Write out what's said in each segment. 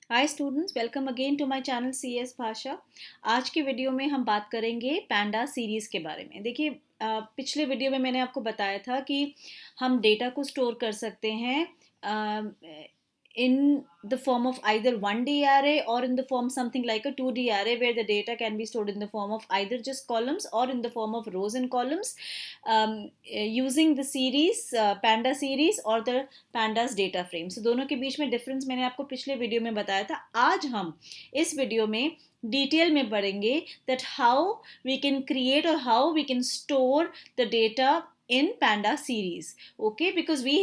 Hi students, welcome again to my channel C S Bhasha. आज के video में हम बात करेंगे पैंडा सीरीज़ के बारे में। देखिए, पिछले वीडियो में मैंने आपको बताया था कि हम डेटा को स्टोर कर सकते हैं in the form of either 1D array or in the form something like a 2D array, where the data can be stored in the form of either just columns or in the form of rows and columns, using the series panda series or the pandas data frame. So दोनों के बीच में difference मैंने आपको पिछले video में बताया था। आज हम इस वीडियो में डिटेल में पढ़ेंगे that how we can create or how we can store the data in panda series. Okay, because we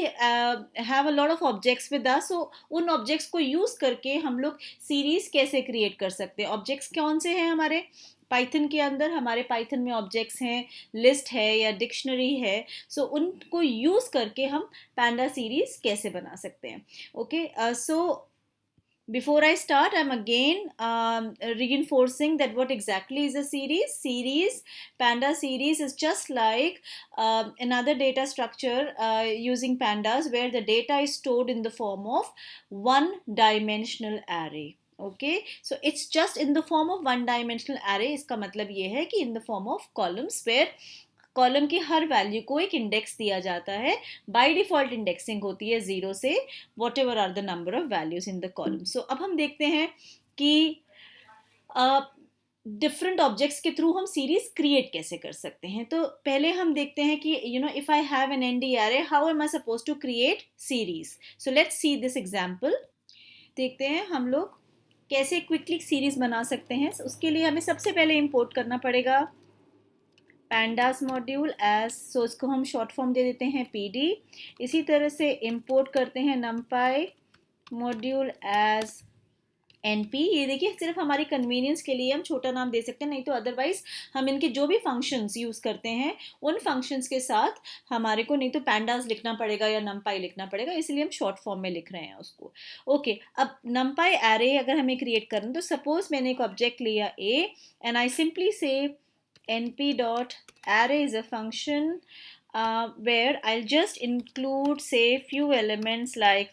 have a lot of objects with us, so उन objects को use करके हम लोग series कैसे create कर सकते हैं। objects कौन से हैं हमारे पाइथन के अंदर? हमारे पाइथन में ऑब्जेक्ट्स हैं, लिस्ट है या डिक्शनरी है। सो उनको यूज करके हम पैंडा सीरीज कैसे बना सकते हैं। Okay, so before I start, I'm again reinforcing that what exactly is a series. Panda series is just like another data structure using pandas, where the data is stored in the form of one dimensional array. Okay, so it's just in the form of one dimensional array. इसका मतलब ये है कि in the form of columns, where column की हर value को एक index दिया जाता है। बाय डिफॉल्ट इंडेक्सिंग होती है 0 से whatever are the number of values in the column. So अब हम देखते हैं कि डिफरेंट ऑब्जेक्ट्स के थ्रू हम सीरीज क्रिएट कैसे कर सकते हैं। तो पहले हम देखते हैं कि if I have an ND array, how am I suppose to create series. So let's see this example. देखते हैं हम लोग कैसे क्विकली सीरीज बना सकते हैं। उसके लिए हमें सबसे पहले इंपोर्ट करना पड़ेगा pandas मॉड्यूल एज, सो इसको हम शॉर्ट फॉर्म दे देते हैं pd। इसी तरह से इंपोर्ट करते हैं numpy मॉड्यूल एज np। ये देखिए, सिर्फ हमारी कन्वीनियंस के लिए हम छोटा नाम दे सकते हैं, नहीं तो अदरवाइज हम इनके जो भी फंक्शंस यूज करते हैं उन फंक्शंस के साथ हमारे को नहीं तो पैंडास लिखना पड़ेगा या numpy लिखना पड़ेगा, इसलिए हम शॉर्ट फॉर्म में लिख रहे हैं उसको। ओके, अब numpy एरे अगर हमें क्रिएट करना, तो सपोज मैंने एक ऑब्जेक्ट लिया a एंड आई सिंपली से np dot array is a function where I'll just include, say, few elements like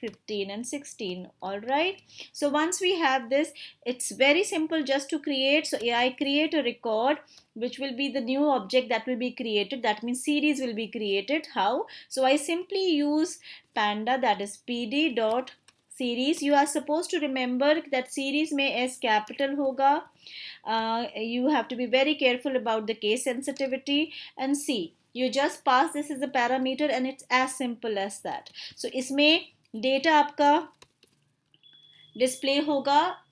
15 and 16. All right, so once we have this, it's very simple just to create. So yeah, I create a record which will be the new object that will be created. That means series will be created. How? So I simply use panda, that is pd dot series. You are supposed to remember that series में s capital होगा. You have to be very careful about the case sensitivity, and see, you just pass this as a parameter and it's as simple as that. So इसमें data आपका display होगा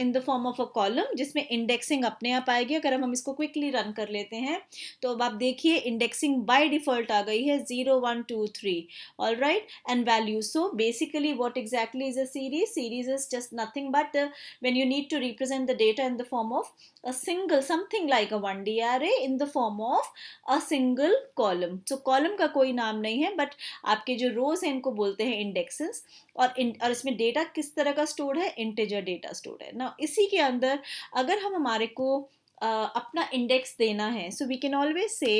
इन the form of a column, जिसमें indexing अपने आप आएगी। अगर हम इसको क्विकली रन कर लेते हैं तो अब आप देखिए इंडेक्सिंग बाय डिफॉल्ट आ गई है 0 1 2 3। All right, and value. So basically what exactly is a series? Series is just nothing but when you need to represent the data in the form of a single, something like a 1D array in the form of a single column. So column का कोई नाम नहीं है, but आपके जो रोज हैं इनको बोलते हैं इंडेक्सेस। और इसमें डेटा किस तरह का स्टोर्ड है? इंटीजर डेटा स्टोर्ड है ना। इसी के अंदर अगर हम हमारे को अपना इंडेक्स देना है, so we can always say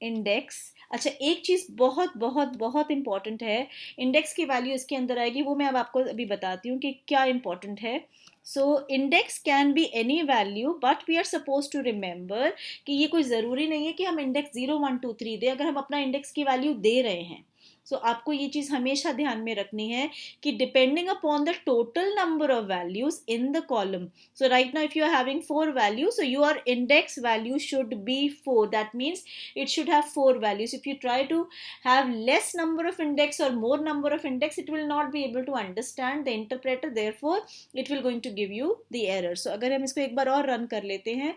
index. अच्छा, एक चीज़ बहुत बहुत बहुत इंपॉर्टेंट है, इंडेक्स की वैल्यू इसके अंदर आएगी, वो मैं अब आपको अभी बताती हूँ कि क्या इंपॉर्टेंट है। So index can be any value, but we are suppose to remember कि ये कोई ज़रूरी नहीं है कि हम इंडेक्स 0 1 2 3 दें अगर हम अपना इंडेक्स की वैल्यू दे रहे हैं। सो आपको ये चीज़ हमेशा ध्यान में रखनी है कि depending upon the total number of values in the column. So right now, if you are having 4 values, so your index value should be 4. That means it should have 4 values. If you try to have less number of index or more number of index, it will not be able to understand the interpreter. Therefore, it will going to give you the error. So अगर हम इसको एक बार और run कर लेते हैं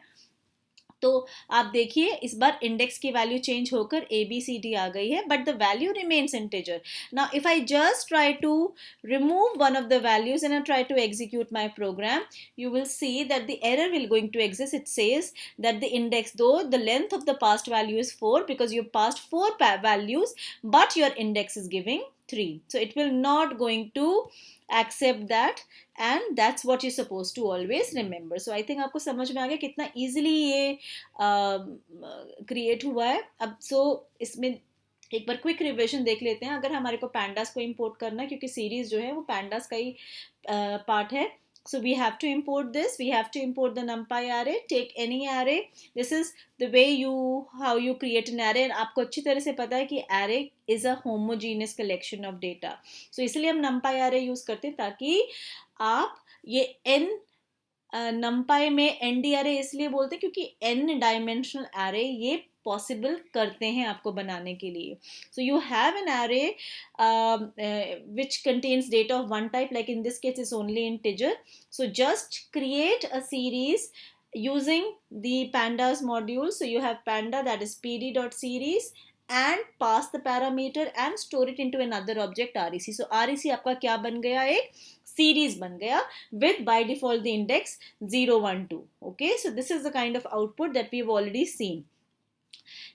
तो आप देखिए इस बार इंडेक्स की वैल्यू चेंज होकर ABCD आ गई है, but the value remains integer. Now if I just try to remove one of the values and I try to execute my program, you will see that the error will going to exist. It says that the index, though the length of the past value is 4 because you passed 4 values, but your index is giving 3. So it will not going to accept that, and that's what you're supposed to always remember. So I think आपको समझ में आ गया कितना easily ये create हुआ है। अब इसमें एक बार क्विक रिविजन देख लेते हैं। अगर हमारे को पैंडास को इंपोर्ट करना है, क्योंकि सीरीज जो है वो पैंडास का ही पार्ट है, so we have to import this. We have to import the numpy array. Take any array. This is the way how you create an array. आपको अच्छी तरह से पता है कि array is a homogeneous collection of data. So इसलिए हम numpy array use करते हैं ताकि आप ये n numpy में nd array इसलिए बोलते हैं क्योंकि n डायमेंशनल array ये पॉसिबल करते हैं आपको बनाने के लिए. So you have an array which contains data of one type, like in this case is only integer. So just create a series using the pandas module. So you have panda, that is pd.series, and pass the parameter and store it into another object rec. So rec आपका क्या बन गया, एक series बन गया with by default the index 0 1 2. Okay, so this is the kind of output that we've already seen.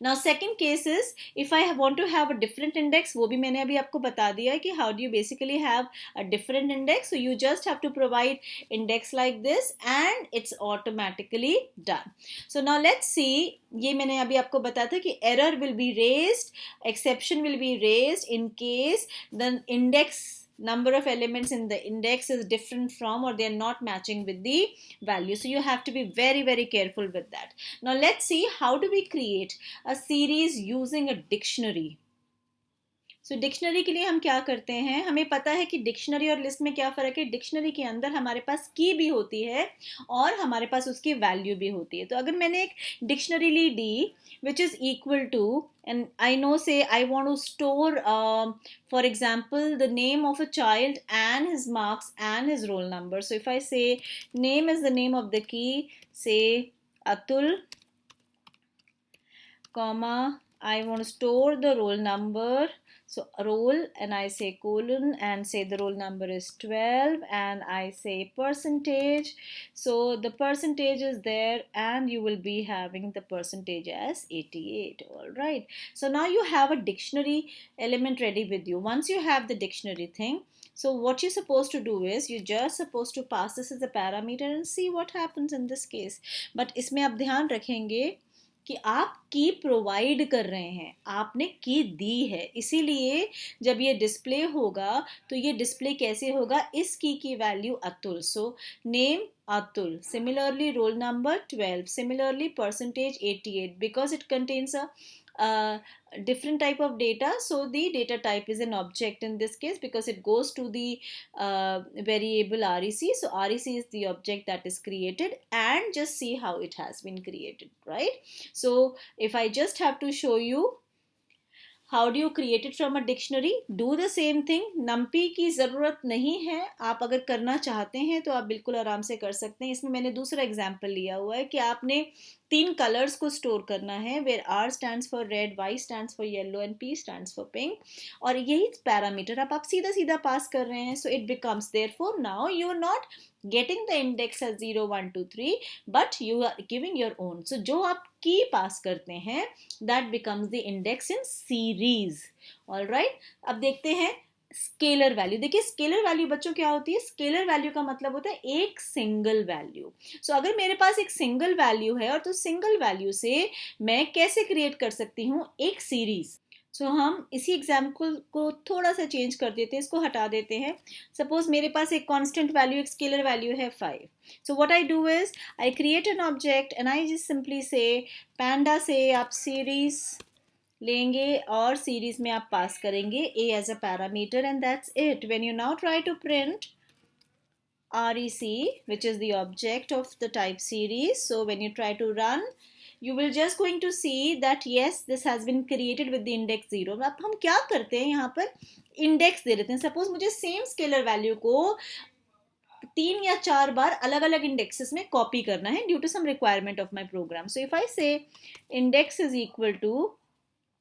Now second case is if I want to have a different index, वो भी मैंने अभी आपको बता दिया है कि how do you basically have a different index. So you just have to provide index like this and it's automatically done. So now let's see, ये मैंने अभी आपको बताया था कि error will be raised, exception will be raised in case the index number of elements in the index is different from, or they are not matching with the value. So you have to be very careful with that. Now let's see how do we create a series using a dictionary. So dictionary के लिए हम क्या करते हैं, हमें पता है कि डिक्शनरी और लिस्ट में क्या फ़र्क है. डिक्शनरी के अंदर हमारे पास की भी होती है और हमारे पास उसकी वैल्यू भी होती है. तो अगर मैंने एक डिक्शनरी ली D which is equal to, and I know say I want to store for example the name of a child and his marks and his roll number. So if I say name is the name of the key, say Atul, comma, I want to store the roll number. So roll and I say colon and say the roll number is 12 and I say percentage. So the percentage is there and you will be having the percentage as 88. All right. So now you have a dictionary element ready with you. Once you have the dictionary thing, so what you're supposed to do is you're just supposed to pass this as a parameter and see what happens in this case. But इसमें आप ध्यान रखेंगे कि आप की provide कर रहे हैं, आपने की दी है, इसीलिए जब ये डिस्प्ले होगा तो ये डिस्प्ले कैसे होगा, इस की value Atul. So name Atul, similarly roll number 12, similarly percentage 88, because it contains a different type of data, so the data type is an object in this case because it goes to the variable rec. So rec is the object that is created, and just see how it has been created, right? So if I just have to show you how do you create it from a dictionary, do the same thing. numpy की ज़रूरत नहीं है, आप अगर करना चाहते हैं तो आप बिल्कुल आराम से कर सकते हैं. इसमें मैंने दूसरा एग्जाम्पल लिया हुआ है कि आपने 3 कलर्स को स्टोर करना है, where R stands for red, Y stands for yellow and P stands for pink, और यही पैरामीटर आप सीधा पास कर रहे हैं. So it becomes therefore now you are not getting the index as 0 1 2 3 but you are giving your own. So जो आप की पास करते हैं that becomes the index in series. all right, अब देखते हैं स्केलर वैल्यू. देखिए स्केलर वैल्यू बच्चों क्या होती है, स्केलर वैल्यू का मतलब होता है एक सिंगल वैल्यू. सो अगर मेरे पास एक सिंगल वैल्यू है और तो सिंगल वैल्यू से मैं कैसे क्रिएट कर सकती हूँ एक सीरीज. सो हम इसी एग्जाम्पल को थोड़ा सा चेंज कर देते हैं, इसको हटा देते हैं. सपोज मेरे पास एक कांस्टेंट वैल्यू, एक स्केलर वैल्यू है 5. So what I do is I create an object and I just simply से पैंडा से आप सीरीज लेंगे और सीरीज में आप पास करेंगे a as a parameter and that's it. When you now try to print rec which is the object of the type series, so when you try to run you will just going to see that yes this has been created with the index 0. अब हम क्या करते हैं यहाँ पर index दे देते हैं. Suppose मुझे सेम स्केलर वैल्यू को 3 या 4 बार अलग अलग इंडेक्सेस में कॉपी करना है due to some requirement of my program. So if I say index is equal to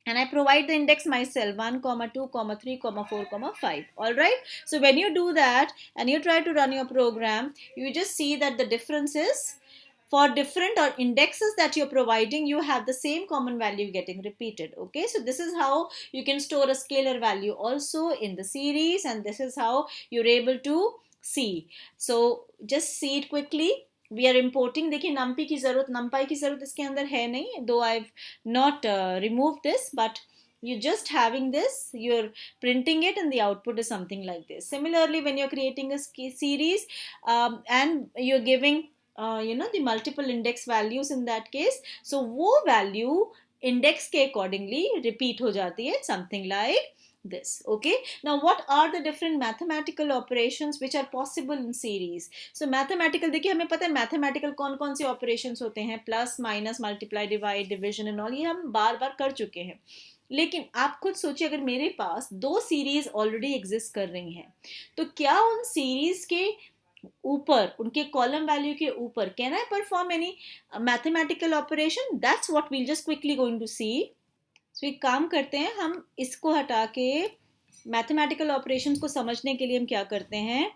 and I provide the index myself 1 2 3 4 5. all right, so when you do that and you try to run your program, you just see that the difference is for different or indexes that you're providing, you have the same common value getting repeated. Okay, so this is how you can store a scalar value also in the series, and this is how you're able to see. So just see it quickly. We are importing. देखिए numpy की ज़रूरत इसके अंदर है नहीं, though I have not remove this, but you're just having this, you're printing it, and the output is something like this. Similarly, when you're creating a series, and you're giving the multiple index values in that case, so वो value index के accordingly repeat हो जाती है, something like this. Okay, now what are the different mathematical operations which are possible in series? So mathematical, देखिए हमें पता है mathematical कौन कौन से operations होते हैं, plus minus multiply divide division and all, ये हम बार बार कर चुके हैं. लेकिन आप खुद सोचिए, अगर मेरे पास दो सीरीज ऑलरेडी एग्जिस्ट कर रही हैं, तो क्या उन सीरीज के ऊपर, उनके कॉलम वैल्यू के ऊपर, can I perform any mathematical operation? That's what we'll just quickly going to see. So एक काम करते हैं, हम इसको हटा के मैथमेटिकल ऑपरेशंस को समझने के लिए हम क्या करते हैं,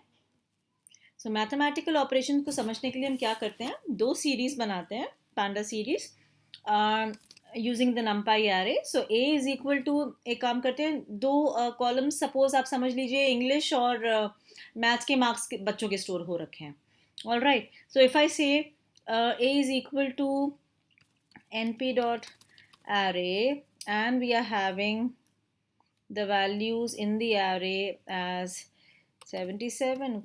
सो मैथमेटिकल ऑपरेशन को समझने के लिए हम क्या करते हैं, दो सीरीज बनाते हैं, panda series using the NumPy array. So A is equal to, एक काम करते हैं, दो कॉलम्स सपोज आप समझ लीजिए इंग्लिश और मैथ्स के मार्क्स बच्चों के स्टोर हो रखे हैं. All right, so if I say A is equal to np dot array, and we are having the values in the array as 77,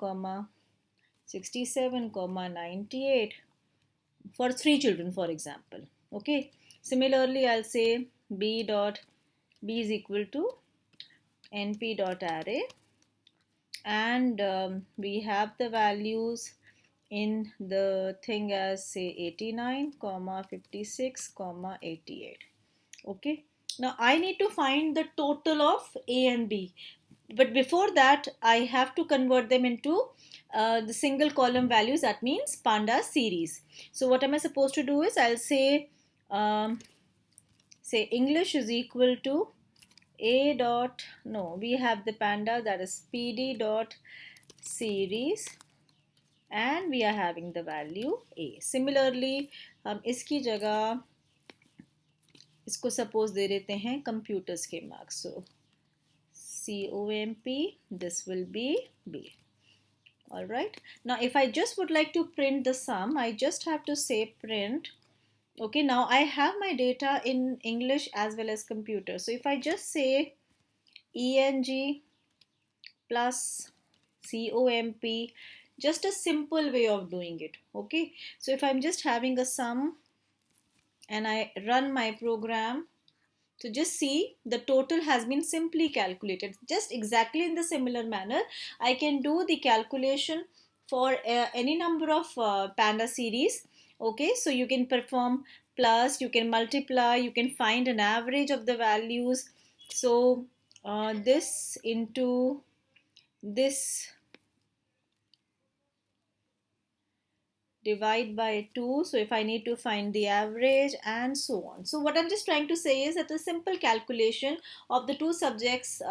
67, 98 for 3 children, for example. Okay, similarly I'll say b is equal to np dot array, and we have the values in the thing as say 89, 56, 88. Okay, now I need to find the total of a and b, but before that I have to convert them into the single column values, that means pandas series. So what am I supposed to do is, I'll say say English is equal to a dot, no, we have the panda, that is pd dot series, and we are having the value a. Similarly हम इसकी जगह इसको suppose they देते हैं computers के marks. So COMP, this will be B. All right, now if I just would like to print the sum, I just have to say print. Okay, now I have my data in English as well as computer. So if I just say ENG plus COMP, just a simple way of doing it. Okay, so if I'm just having a sum and I run my program, so just see the total has been simply calculated. Just exactly in the similar manner, I can do the calculation for any number of panda series. Okay, so you can perform plus, you can multiply, you can find an average of the values. So this into this divide by 2, so if I need to find the average and so on. So what I'm just trying to say is that a simple calculation of the two subjects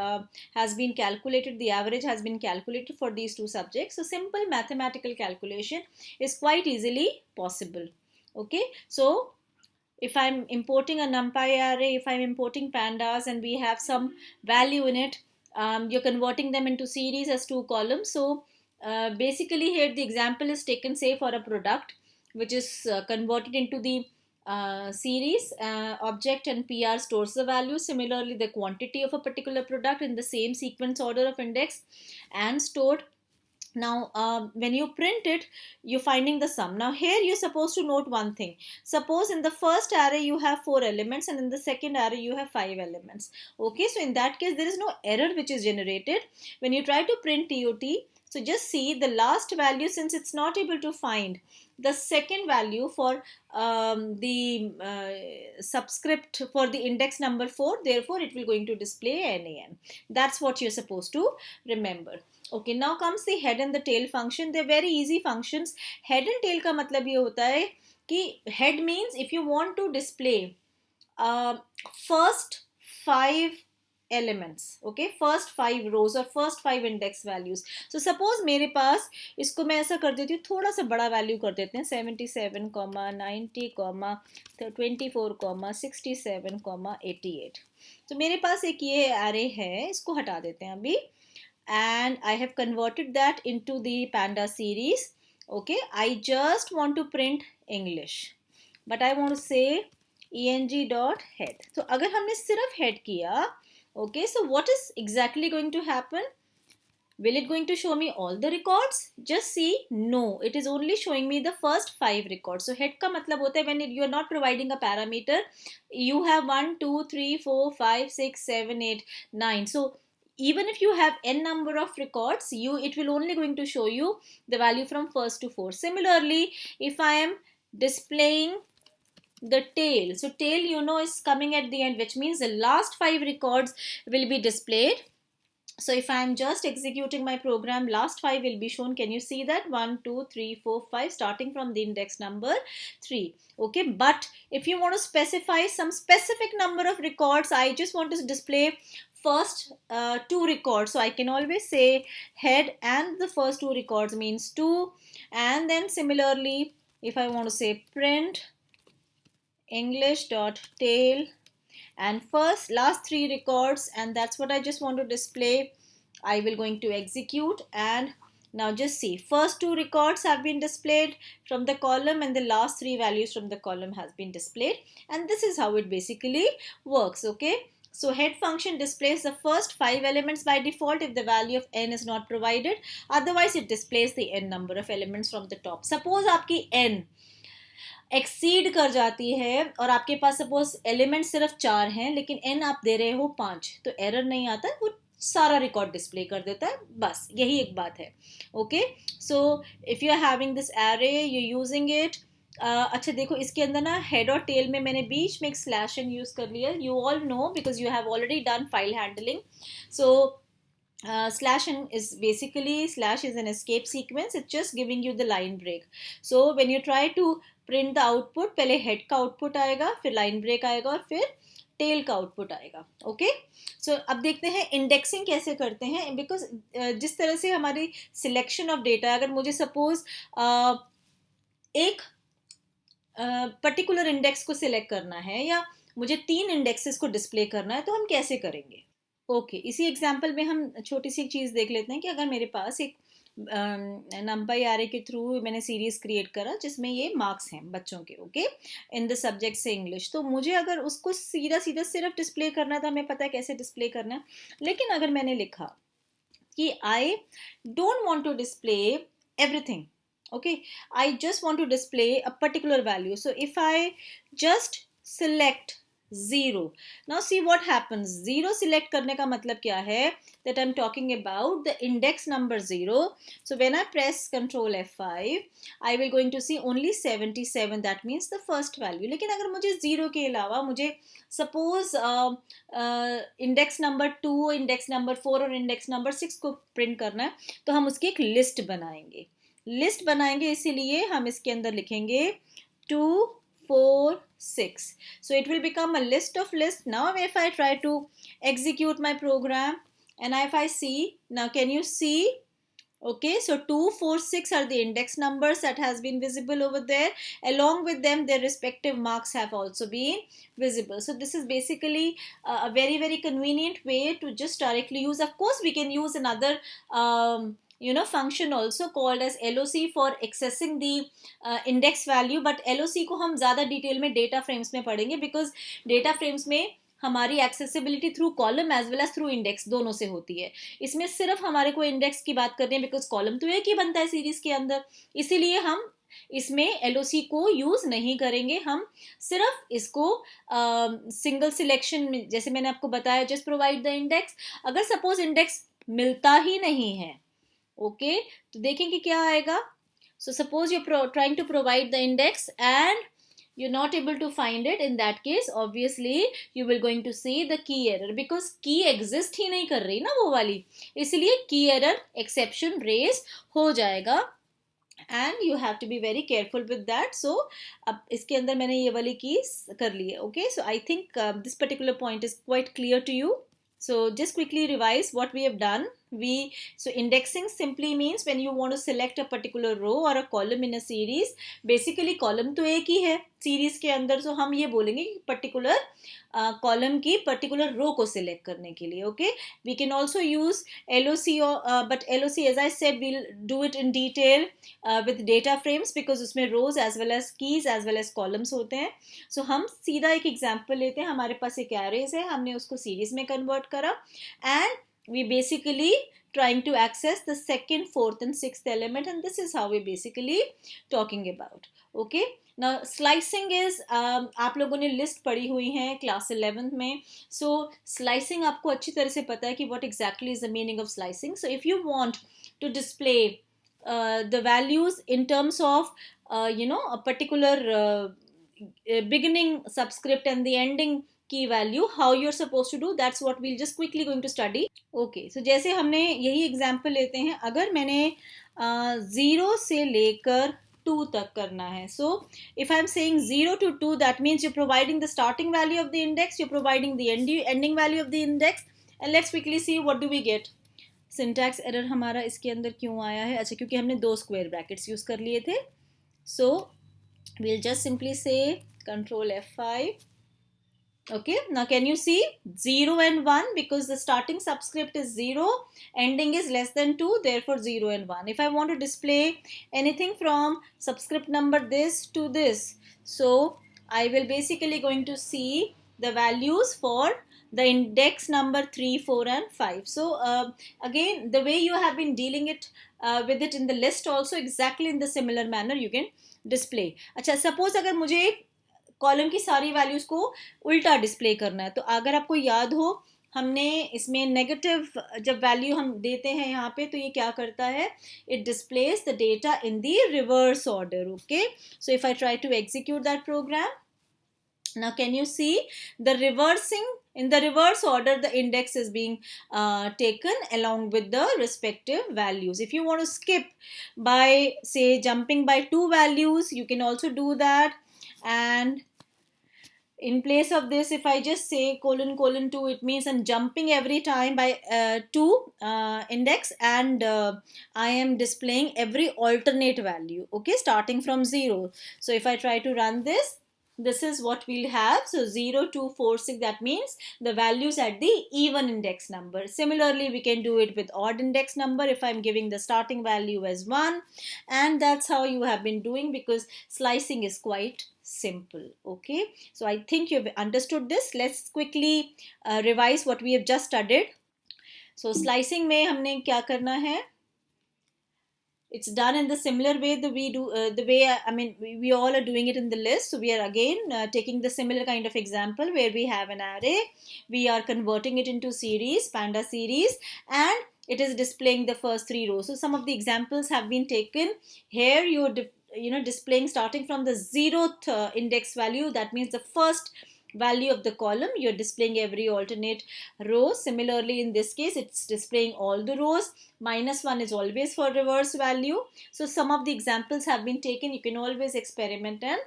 has been calculated, the average has been calculated for these two subjects. So simple mathematical calculation is quite easily possible. Okay, so if I'm importing a numpy array, if I'm importing pandas and we have some value in it, you're converting them into series as two columns. So basically here the example is taken, say, for a product which is converted into the series object, and PR stores the value. Similarly, the quantity of a particular product in the same sequence order of index and stored. Now when you print it, you're finding the sum. Now here you're supposed to note one thing. Suppose in the first array you have 4 elements and in the second array you have 5 elements. Okay, so in that case there is no error which is generated when you try to print TOT. So just see the last value, since it's not able to find the second value for the subscript for the index number 4, therefore it will going to display NaN. That's what you're supposed to remember. Okay, now comes the head and the tail function. They're very easy functions. Head and tail का मतलब ये होता है कि head means if you want to display first 5 elements, okay, first 5 rows or first 5 index values. So suppose मेरे पास, इसको मैं ऐसा कर देती हूँ, थोड़ा सा बड़ा वैल्यू कर देते हैं, 77, 90, 24, 67, 88. तो मेरे पास एक ये array है, इसको हटा देते हैं अभी, and I have converted that into the panda series. Okay, I just want to print English, but I want to say eng.head. तो अगर हमने सिर्फ head किया, okay, so what is exactly going to happen? Will it going to show me all the records? Just see, no, it is only showing me the first 5 records. So head का मतलब होता है when you are not providing a parameter, you have 1 2 3 4 5 6 7 8 9. So even if you have n number of records, it will only going to show you the value from first to fourth. Similarly, if I am displaying the tail, so tail is coming at the end, which means the last 5 records will be displayed. So if I am just executing my program, last 5 will be shown. Can you see that? 1 2 3 4 5, starting from the index number 3. Okay, but if you want to specify some specific number of records, I just want to display first 2 records. So I can always say head and the first 2 records means 2. And then similarly, if I want to say print English.tail and last 3 records, and that's what I just want to display, I will going to execute. And now just see, first 2 records have been displayed from the column and the last 3 values from the column has been displayed, and this is how it basically works. Okay, so head function displays the first 5 elements by default if the value of n is not provided, otherwise it displays the n number of elements from the top. Suppose आपकी n exceed कर जाती है और आपके पास suppose element सिर्फ 4 हैं लेकिन n आप दे रहे हो 5, तो एरर नहीं आता है, वो सारा रिकॉर्ड डिस्प्ले कर देता है, बस यही एक बात है. Okay, so if you are having this array, you using it. अच्छा देखो, इसके अंदर ना हेड और टेल में मैंने बीच में एक स्लैश एन यूज कर लिया. You all know because you have already done file handling. So slash n is basically, slash is an escape sequence. It's just giving you the line break. So when you try to print the output, पहले head का output आएगा, फिर line break आएगा और फिर tail का output आएगा. Okay, सो अब देखते हैं इंडेक्सिंग कैसे करते हैं. बिकॉज जिस तरह से हमारी सिलेक्शन ऑफ डेटा, अगर मुझे सपोज एक पर्टिकुलर इंडेक्स को सिलेक्ट करना है या मुझे 3 इंडेक्सेस को डिस्प्ले करना है, तो हम कैसे करेंगे. ओके, इसी एग्जाम्पल में हम छोटी सी चीज़ देख लेते हैं कि अगर मेरे पास एक नंपाई आरे के थ्रू मैंने सीरीज क्रिएट करा जिसमें ये मार्क्स हैं बच्चों के, ओके, इन द सब्जेक्ट से इंग्लिश, तो मुझे अगर उसको सीधा सीधा सिर्फ डिस्प्ले करना था, हमें पता है कैसे डिस्प्ले करना है. लेकिन अगर मैंने लिखा कि I don't want to display everything, okay, I just want to display a particular value. So if I just select 0, now see what happens. 0 select करने का मतलब क्या है, that I'm talking about the index number 0. So when I press Ctrl F5, I will going to see only 77, that means the first value. लेकिन अगर मुझे 0 के अलावा मुझे suppose index number 2, index number 4 और इंडेक्स नंबर 6 को print करना है, तो हम उसकी एक लिस्ट बनाएंगे. लिस्ट बनाएंगे, इसीलिए हम इसके अंदर लिखेंगे 2 4 6. So it will become a list of lists. Now if I try to execute my program and if I see, now can you see, okay, so 2 4 6 are the index numbers that has been visible over there. Along with them, their respective marks have also been visible. So this is basically a very very convenient way to just directly use. Of course we can use another function also called as LOC for accessing the index value, but LOC को हम ज़्यादा detail में data frames में पढ़ेंगे, because data frames में हमारी accessibility through column as well as through index दोनों से होती है. इसमें सिर्फ हमारे को इंडेक्स की बात करनी है, बिकॉज कॉलम तो एक ही बनता है सीरीज के अंदर, इसीलिए हम इसमें LOC को यूज नहीं करेंगे. हम सिर्फ इसको सिंगल सिलेक्शन में, जैसे मैंने आपको बताया, जस्ट प्रोवाइड द इंडेक्स. अगर सपोज इंडेक्स मिलता ही नहीं है, ओके, तो देखेंगे क्या आएगा. So suppose you trying to provide the index and you're not able to find it. In that case obviously you will going to see the key error, because key exist ही नहीं कर रही ना वो वाली, इसलिए key error exception raise हो जाएगा, and you have to be very careful with that. So अब इसके अंदर मैंने ये वाली keys कर ली है. Okay, so I think this particular point is quite clear to you. So just quickly revise what we have done. So indexing simply means when you want to select a particular row or a column in a series. Basically column तो एक ही है series के अंदर, so हम ये बोलेंगे कि particular column की particular row को select करने के लिए. Okay, we can also use LOC or but LOC, as I said, we'll do it in detail with data frames because उसमें rows as well as keys as well as columns होते हैं. So हम सीधा एक example लेते हैं. हमारे पास एक arrays है, हमने उसको series में convert करा and we basically trying to access the second, fourth and sixth element, and this is how we basically talking about. Okay, now slicing is आप लोगों ने list पढ़ी हुई है class 11th में. So slicing आपको अच्छी तरह से पता है कि what exactly is the meaning of slicing. So if you want to display the values in terms of a particular beginning subscript and the ending key value, how you're supposed to do, that's what we'll just quickly going to study. Okay, so जैसे हमने यही example लेते हैं, अगर मैंने 0 से लेकर 2 तक करना है. So if I'm saying 0 to 2, that means you're providing the starting value of the index, you're providing the ending value of the index, and let's quickly see what do we get. Syntax error हमारा इसके अंदर क्यों आया है? अच्छा, क्योंकि हमने 2 square brackets use कर लिए थे. So we'll just simply say Control F5. Okay, now can you see 0 and 1, because the starting subscript is 0, ending is less than 2, therefore 0 and 1. If I want to display anything from subscript number this to this, so I will basically going to see the values for the index number 3, 4 and 5. So again, the way you have been dealing it with it in the list also, exactly in the similar manner you can display. अच्छा, suppose अगर मुझे column की सारी values को उल्टा display करना है, तो अगर आपको याद हो, हमने इसमें नेगेटिव जब वैल्यू हम देते हैं यहाँ पे, तो ये क्या करता है, it displays the data in the reverse order. Okay, so if I try to execute that program, now can you see the reversing, in the reverse order the index is being taken along with the respective values. If you want to skip by say jumping by 2 values, you can also do that. And in place of this, if I just say colon 2, it means I'm jumping every time by 2 index, and I am displaying every alternate value, okay, starting from 0. So if I try to run this, this is what we'll have. So 0, 2, 4, 6, that means the values at the even index number. Similarly, we can do it with odd index number if I'm giving the starting value as 1, and that's how you have been doing, because slicing is quite simple. Okay, so I think you've understood this. Let's quickly revise what we have just studied. So slicing में हमने क्या करना है, it's done in the similar way that we do the way we all are doing it in the list. So we are again taking the similar kind of example where we have an array, we are converting it into series, panda series, and it is displaying the first 3 rows. So some of the examples have been taken here. You're displaying starting from the 0th index value, that means the first value of the column, you're displaying every alternate row. Similarly, in this case, it's displaying all the rows. -1 is always for reverse value. So some of the examples have been taken. You can always experiment and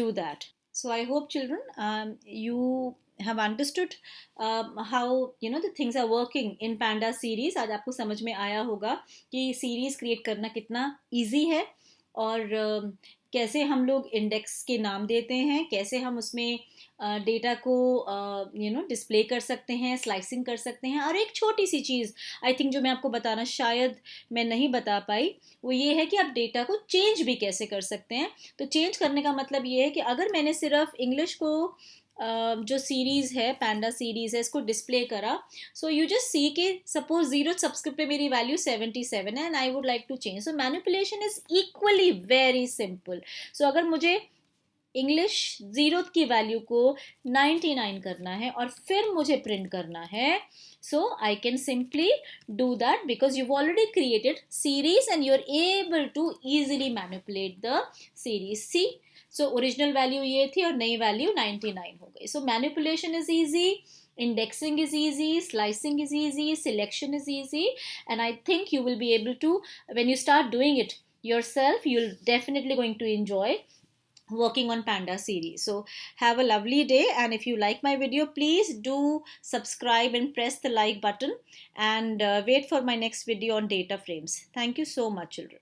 do that. So I hope children, you have understood how the things are working in panda series. आज आपको समझ में आया होगा कि series create करना कितना easy है, और कैसे हम लोग इंडेक्स के नाम देते हैं, कैसे हम उसमें डेटा को डिस्प्ले कर सकते हैं, स्लाइसिंग कर सकते हैं. और एक छोटी सी चीज़ आई थिंक जो मैं आपको बताना शायद मैं नहीं बता पाई, वो ये है कि आप डेटा को चेंज भी कैसे कर सकते हैं. तो चेंज करने का मतलब ये है कि अगर मैंने सिर्फ इंग्लिश को जो सीरीज़ है, पैंडा सीरीज़ है, इसको डिस्प्ले करा, सो यू जस्ट सी कि सपोज 0 सब्सक्रिप्ट पे मेरी वैल्यू 77 है and I would like to change. So manipulation is equally very simple. So अगर मुझे इंग्लिश 0 की वैल्यू को 99 करना है और फिर मुझे प्रिंट करना है, so I can simply do that because you've already created series and you're able to easily manipulate the series. See, so original value ये थी और नई value 99 हो गई. So manipulation is easy, indexing is easy, slicing is easy, selection is easy, and I think you will be able to, when you start doing it yourself, you'll definitely going to enjoy working on Panda series. So have a lovely day, and if you like my video, please do subscribe and press the like button, and wait for my next video on data frames. Thank you so much, children.